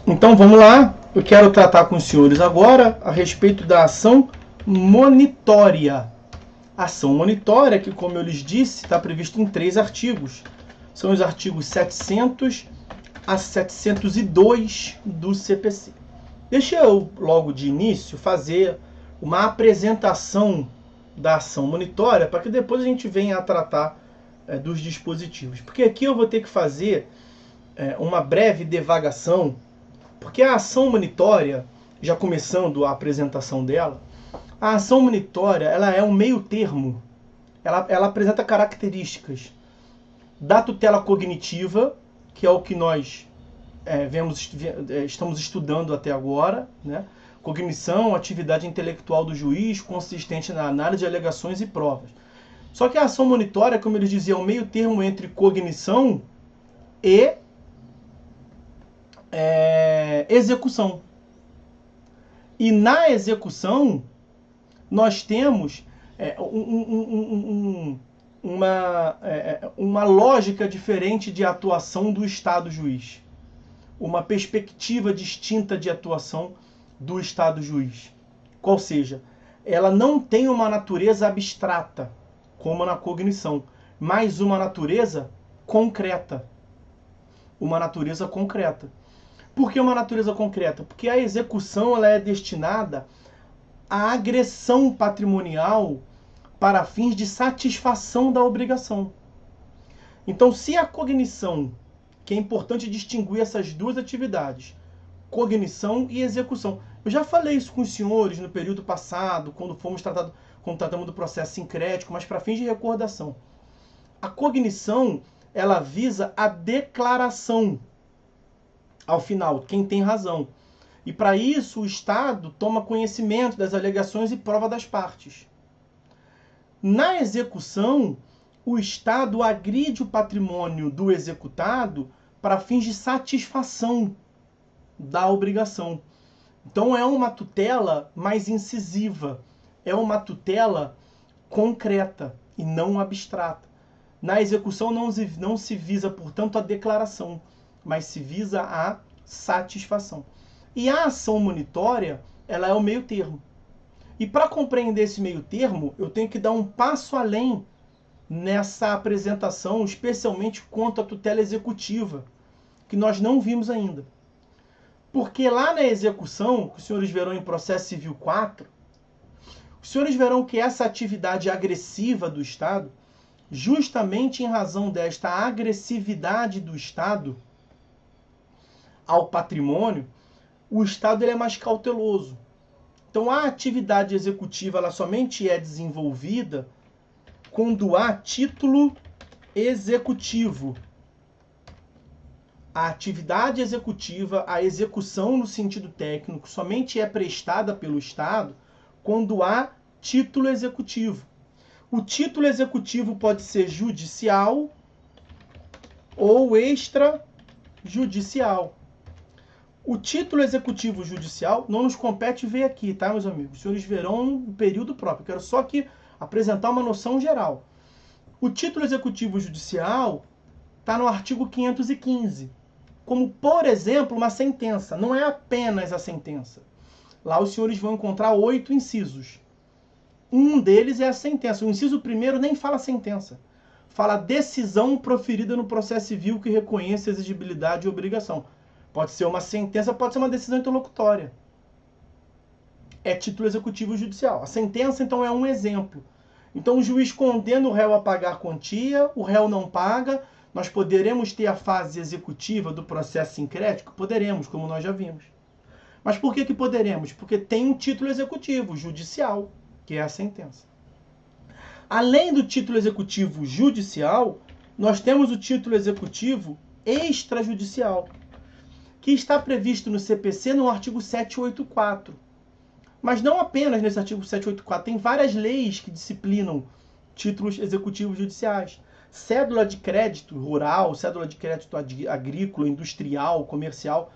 Então vamos lá, eu quero tratar com os senhores agora a respeito da ação monitória. Ação monitória que, como eu lhes disse, está previsto em 3 artigos. São os artigos 700 a 702 do CPC. Deixa eu, logo de início, fazer uma apresentação da ação monitória para que depois a gente venha a tratar dos dispositivos. Porque aqui eu vou ter que fazer uma breve divagação, porque a ação monitória, já começando a apresentação dela, a ação monitória ela é um meio termo, ela apresenta características da tutela cognitiva, que é o que nós estamos estudando até agora, né? Cognição, atividade intelectual do juiz, consistente na análise de alegações e provas. Só que a ação monitória, como eles diziam, é um meio termo entre cognição e execução. E na execução, nós temos uma lógica diferente de atuação do Estado juiz. Uma perspectiva distinta de atuação do Estado juiz. Qual seja, ela não tem uma natureza abstrata, como na cognição, mas uma natureza concreta. Uma natureza concreta. Por que uma natureza concreta? Porque a execução ela é destinada à agressão patrimonial para fins de satisfação da obrigação. Então, se a cognição, que é importante distinguir essas duas atividades, cognição e execução. Eu já falei isso com os senhores no período passado, quando tratamos do processo sincrético, mas para fins de recordação. A cognição, ela visa a declaração, ao final, quem tem razão. E para isso o Estado toma conhecimento das alegações e prova das partes. Na execução, o Estado agride o patrimônio do executado para fins de satisfação da obrigação. Então é uma tutela mais incisiva, é uma tutela concreta e não abstrata. Na execução não se visa, portanto, a declaração, mas se visa a satisfação. E a ação monitória, ela é o meio termo. E para compreender esse meio termo, eu tenho que dar um passo além nessa apresentação, especialmente quanto à tutela executiva, que nós não vimos ainda. Porque lá na execução, que os senhores verão em processo civil 4, os senhores verão que essa atividade agressiva do Estado, justamente em razão desta agressividade do Estado ao patrimônio, o Estado ele é mais cauteloso. Então a atividade executiva ela somente é desenvolvida quando há título executivo. A atividade executiva, a execução no sentido técnico, somente é prestada pelo Estado quando há título executivo. O título executivo pode ser judicial ou extrajudicial. O título executivo judicial não nos compete ver aqui, tá, meus amigos? Os senhores verão um período próprio. Eu quero só aqui apresentar uma noção geral. O título executivo judicial está no artigo 515. Como, por exemplo, uma sentença. Não é apenas a sentença. Lá os senhores vão encontrar 8 incisos. Um deles é a sentença. O inciso primeiro nem fala sentença. Fala decisão proferida no processo civil que reconhece a exigibilidade e obrigação. Pode ser uma sentença, pode ser uma decisão interlocutória. É título executivo judicial. A sentença, então, é um exemplo. Então, o juiz condena o réu a pagar quantia, o réu não paga. Nós poderemos ter a fase executiva do processo sincrético? Poderemos, como nós já vimos. Mas por que poderemos? Porque tem um título executivo judicial, que é a sentença. Além do título executivo judicial, nós temos o título executivo extrajudicial, que está previsto no CPC no artigo 784. Mas não apenas nesse artigo 784, tem várias leis que disciplinam títulos executivos judiciais. Cédula de crédito rural, cédula de crédito agrícola, industrial, comercial,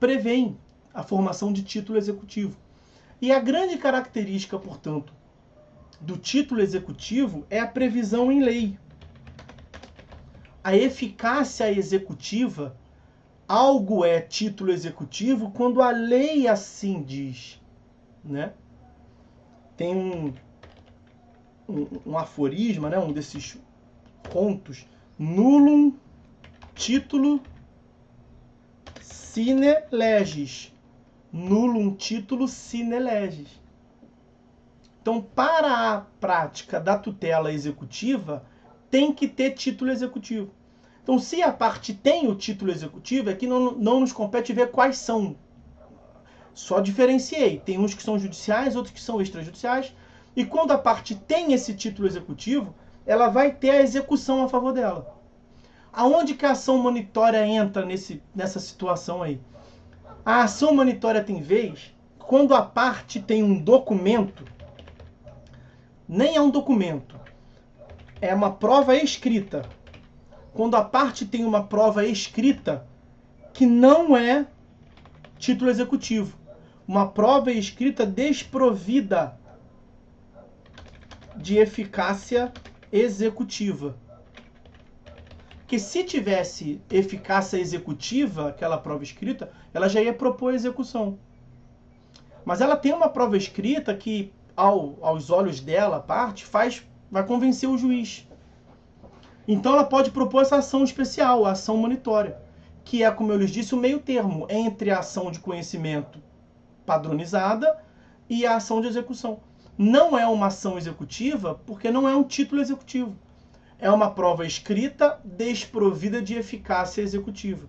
prevêem a formação de título executivo. E a grande característica, portanto, do título executivo é a previsão em lei. A eficácia executiva algo é título executivo quando a lei assim diz, né? Tem um aforisma, né? Um desses contos, nullum título sine legis. Nullum título sine legis. Então, para a prática da tutela executiva, tem que ter título executivo. Então, se a parte tem o título executivo, é que não nos compete ver quais são. Só diferenciei. Tem uns que são judiciais, outros que são extrajudiciais. E quando a parte tem esse título executivo, ela vai ter a execução a favor dela. Aonde que a ação monitória entra nessa situação aí? A ação monitória tem vez quando a parte tem um documento, nem é um documento, é uma prova escrita. Quando a parte tem uma prova escrita que não é título executivo. Uma prova escrita desprovida de eficácia executiva. Porque se tivesse eficácia executiva, aquela prova escrita, ela já ia propor a execução. Mas ela tem uma prova escrita que, aos olhos dela, a parte, vai convencer o juiz. Então ela pode propor essa ação especial, a ação monitória, que é, como eu lhes disse, o meio termo entre a ação de conhecimento padronizada e a ação de execução. Não é uma ação executiva porque não é um título executivo. É uma prova escrita desprovida de eficácia executiva.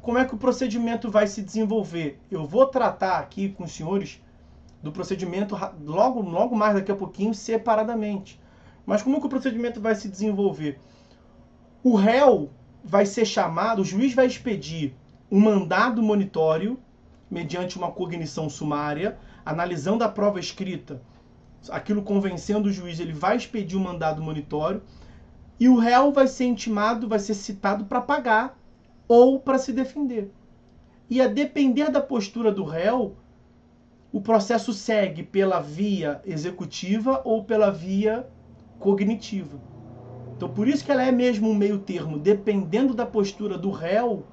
Como é que o procedimento vai se desenvolver? Eu vou tratar aqui com os senhores do procedimento logo mais daqui a pouquinho, separadamente. Mas como que o procedimento vai se desenvolver? O réu vai ser chamado, o juiz vai expedir um mandado monitório, mediante uma cognição sumária, analisando a prova escrita, aquilo convencendo o juiz, ele vai expedir um mandado monitório, e o réu vai ser intimado, vai ser citado para pagar ou para se defender. E a depender da postura do réu, o processo segue pela via executiva ou pela via cognitiva. Então, por isso que ela é mesmo um meio termo, dependendo da postura do réu.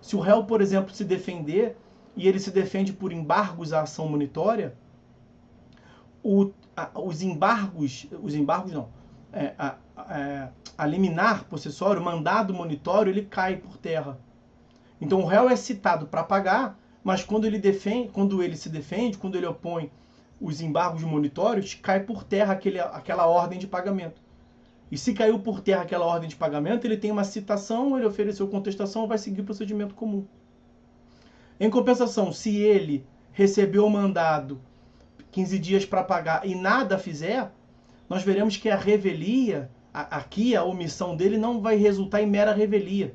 Se o réu, por exemplo, se defender, e ele se defende por embargos à ação monitória, a liminar possessório, o mandado monitório, ele cai por terra. Então o réu é citado para pagar, mas quando ele se defende, quando ele opõe os embargos monitórios, cai por terra aquela ordem de pagamento. E se caiu por terra aquela ordem de pagamento, ele tem uma citação, ele ofereceu contestação, vai seguir o procedimento comum. Em compensação, se ele recebeu o mandado 15 dias para pagar e nada fizer, nós veremos que a revelia, aqui a omissão dele não vai resultar em mera revelia.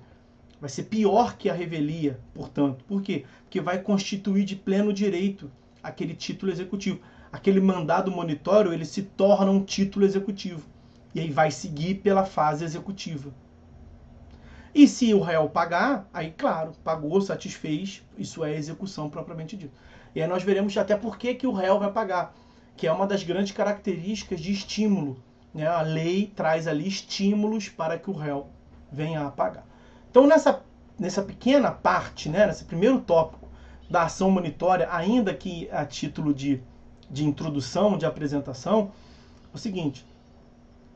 Vai ser pior que a revelia, portanto. Por quê? Porque vai constituir de pleno direito aquele título executivo. Aquele mandado monitório, ele se torna um título executivo. E aí vai seguir pela fase executiva. E se o réu pagar, aí claro, pagou, satisfez, isso é execução propriamente dita. E aí nós veremos até por que o réu vai pagar, que é uma das grandes características de estímulo, né? A lei traz ali estímulos para que o réu venha a pagar. Então nessa pequena parte, né, nesse primeiro tópico da ação monitória, ainda que a título de introdução, de apresentação, é o seguinte: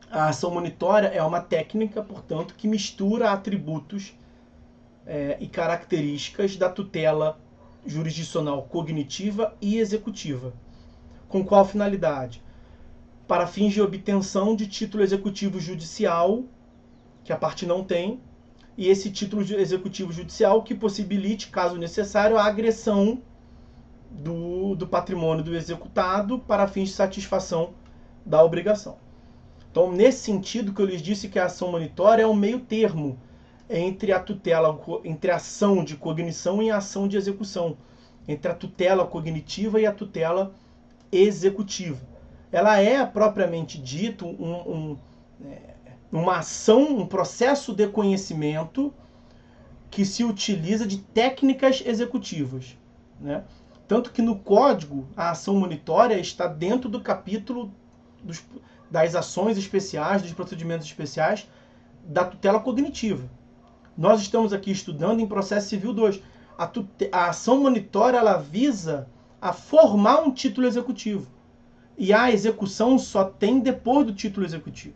a ação monitória é uma técnica, portanto, que mistura atributos e características da tutela jurisdicional cognitiva e executiva. Com qual finalidade? Para fins de obtenção de título executivo judicial, que a parte não tem, e esse título executivo judicial que possibilite, caso necessário, a agressão do patrimônio do executado para fins de satisfação da obrigação. Então, nesse sentido que eu lhes disse que a ação monitória é um meio termo entre a tutela, entre a ação de cognição e a ação de execução, entre a tutela cognitiva e a tutela executiva. Ela é, propriamente dito, uma ação, um processo de conhecimento que se utiliza de técnicas executivas, né? Tanto que no código a ação monitória está dentro do capítulo das ações especiais, dos procedimentos especiais da tutela cognitiva. Nós estamos aqui estudando em processo civil 2. A ação monitória, ela visa a formar um título executivo. E a execução só tem depois do título executivo.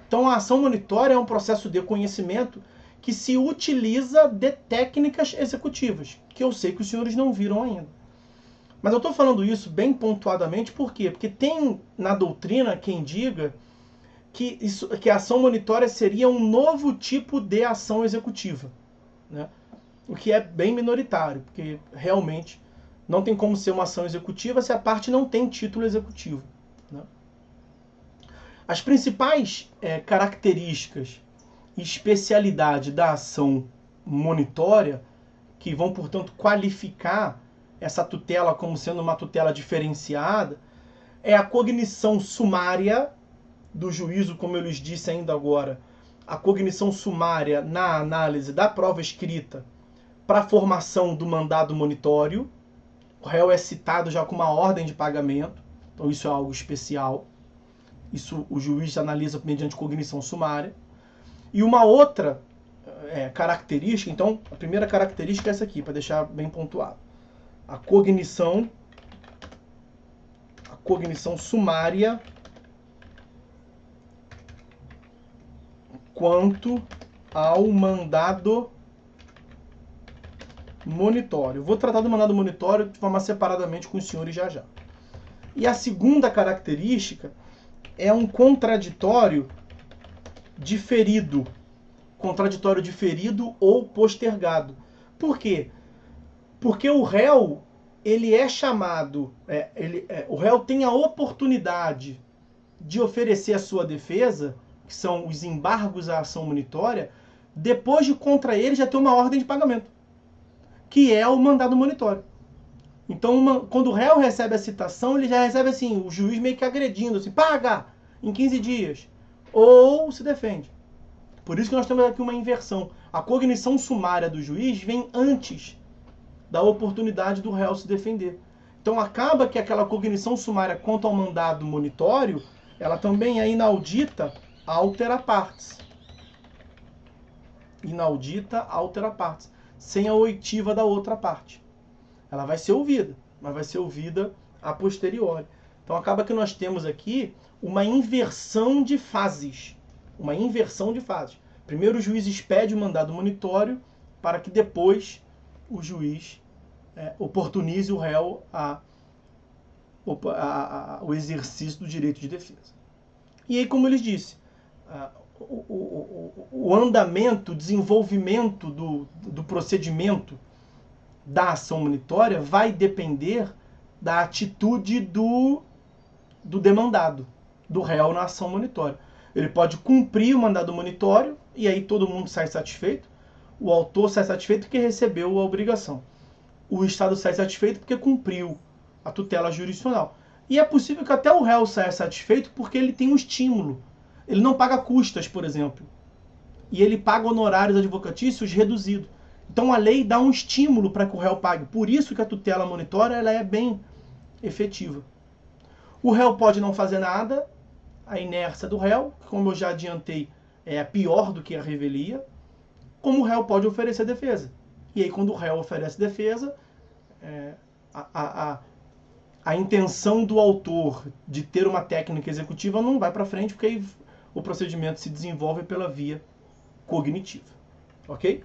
Então, a ação monitória é um processo de conhecimento que se utiliza de técnicas executivas, que eu sei que os senhores não viram ainda. Mas eu estou falando isso bem pontuadamente, por quê? Porque tem na doutrina quem diga que a ação monitória seria um novo tipo de ação executiva, né? O que é bem minoritário, porque realmente não tem como ser uma ação executiva se a parte não tem título executivo, né? As principais características e especialidade da ação monitória, que vão, portanto, qualificar essa tutela como sendo uma tutela diferenciada, é a cognição sumária do juízo, como eu lhes disse ainda agora, a cognição sumária na análise da prova escrita para a formação do mandado monitório. O réu é citado já com uma ordem de pagamento, então isso é algo especial. Isso o juiz analisa mediante cognição sumária. E uma outra característica, então, a primeira característica é essa aqui, para deixar bem pontuado. A cognição sumária quanto ao mandado monitório. Vou tratar do mandado monitório de forma separadamente com os senhores já. E a segunda característica é um contraditório diferido. Contraditório diferido ou postergado. Por quê? Porque o réu, ele é chamado, o réu tem a oportunidade de oferecer a sua defesa, que são os embargos à ação monitória, depois de contra ele já ter uma ordem de pagamento, que é o mandado monitório. Então, quando o réu recebe a citação, ele já recebe assim, o juiz meio que agredindo, assim, paga em 15 dias, ou se defende. Por isso que nós temos aqui uma inversão. A cognição sumária do juiz vem antes da oportunidade do réu se defender. Então acaba que aquela cognição sumária quanto ao mandado monitório, ela também é inaudita altera partes. Inaudita altera partes. Sem a oitiva da outra parte. Ela vai ser ouvida, mas vai ser ouvida a posteriori. Então acaba que nós temos aqui uma inversão de fases. Uma inversão de fases. Primeiro o juiz expede o mandado monitório para que depois o juiz oportunize o réu o exercício do direito de defesa. E aí, como eu lhes disse, o andamento, o desenvolvimento do procedimento da ação monitória vai depender da atitude do demandado, do réu na ação monitória. Ele pode cumprir o mandado monitório e aí todo mundo sai satisfeito. O autor sai satisfeito porque recebeu a obrigação. O Estado sai satisfeito porque cumpriu a tutela jurisdicional. E é possível que até o réu saia satisfeito porque ele tem um estímulo. Ele não paga custas, por exemplo. E ele paga honorários advocatícios reduzidos. Então a lei dá um estímulo para que o réu pague. Por isso que a tutela monitória ela é bem efetiva. O réu pode não fazer nada. A inércia do réu, como eu já adiantei, é pior do que a revelia. Como o réu pode oferecer defesa. E aí quando o réu oferece defesa, a intenção do autor de ter uma técnica executiva não vai para frente, porque aí o procedimento se desenvolve pela via cognitiva. Ok?